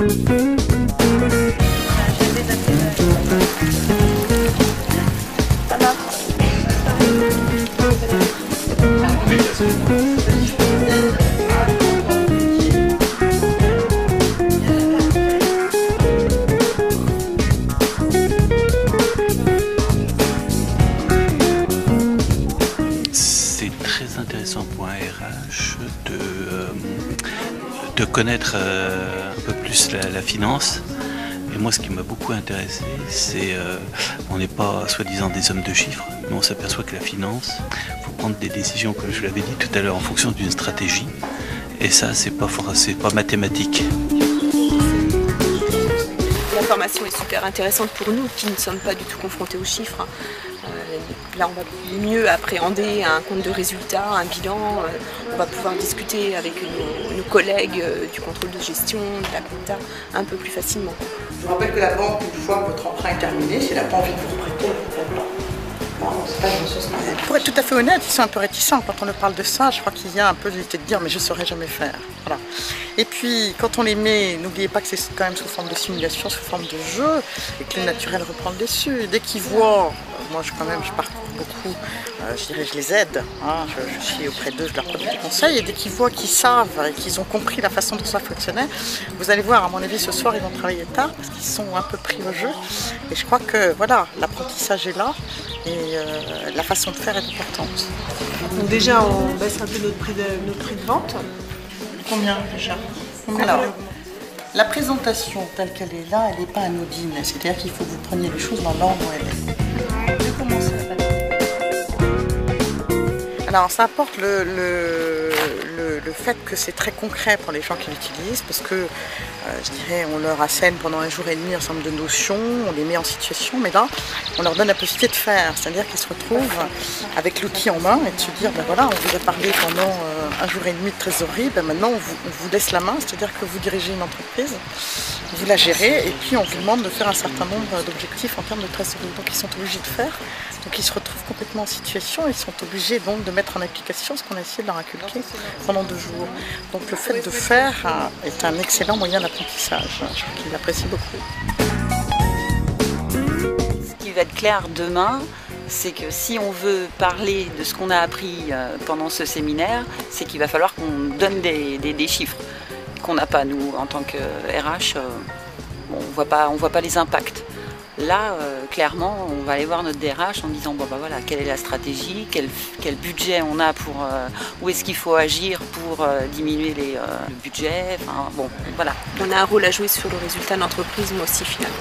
C'est très intéressant pour un RH de connaître un peu plus la finance. Et moi, ce qui m'a beaucoup intéressé, c'est on n'est pas soi-disant des hommes de chiffres, mais on s'aperçoit que la finance, il faut prendre des décisions, comme je l'avais dit tout à l'heure, en fonction d'une stratégie. Et ça, c'est pas mathématique. La formation est super intéressante pour nous qui ne sommes pas du tout confrontés aux chiffres. Là, on va mieux appréhender un compte de résultats, un bilan. On va pouvoir discuter avec nos collègues du contrôle de gestion, de la compta, un peu plus facilement. Je vous rappelle que la banque, une fois que votre emprunt est terminé, si elle n'a pas envie de vous prêter, elle vous prête pas. Non, c'est pas une chose comme ça. Pour être tout à fait honnête, ils sont un peu réticents. Quand on leur parle de ça, je crois qu'il y a un peu l'idée de dire mais je ne saurais jamais faire. Voilà. Et puis quand on les met, n'oubliez pas que c'est quand même sous forme de simulation, sous forme de jeu, et que le naturel reprend le dessus. Et dès qu'ils voient, moi je parcours beaucoup, je dirais je les aide, hein, je suis auprès d'eux, je leur donne des conseils, et dès qu'ils voient qu'ils savent et qu'ils ont compris la façon dont ça fonctionnait, vous allez voir, à mon avis ce soir ils vont travailler tard parce qu'ils sont un peu pris au jeu. Et je crois que voilà, l'apprentissage est là et la façon de faire est importante. Donc déjà on baisse un peu notre prix de vente. Combien déjà? Alors, la présentation telle qu'elle est là, elle n'est pas anodine. C'est-à-dire qu'il faut que vous preniez les choses dans l'ordre où elle est. Je vais commencer la Alors, ça apporte le fait que c'est très concret pour les gens qui l'utilisent, parce que, je dirais, on leur assène pendant un jour et demi un certain nombre de notions, on les met en situation, mais là, on leur donne la possibilité de faire. C'est-à-dire qu'ils se retrouvent avec l'outil en main et de se dire, ben voilà, on vous a parlé pendant un jour et demi de trésorerie, ben maintenant on vous laisse la main, c'est-à-dire que vous dirigez une entreprise, vous la gérez, et puis on vous demande de faire un certain nombre d'objectifs en termes de trésorerie. Donc ils sont obligés de faire, donc ils se retrouvent complètement en situation, ils sont obligés donc de mettre en application ce qu'on a essayé de leur inculquer pendant 2 jours. Donc le fait de faire est un excellent moyen d'apprentissage, je crois qu'ils apprécient beaucoup. Ce qui va être clair demain, c'est que si on veut parler de ce qu'on a appris pendant ce séminaire, c'est qu'il va falloir qu'on donne des chiffres qu'on n'a pas, nous, en tant que RH, on voit pas les impacts. Là, clairement, on va aller voir notre DRH en disant bon, bah, voilà, quelle est la stratégie, quel budget on a pour où est-ce qu'il faut agir pour diminuer le budget. Enfin, bon, voilà. On a un rôle à jouer sur le résultat de l'entreprise, moi aussi finalement.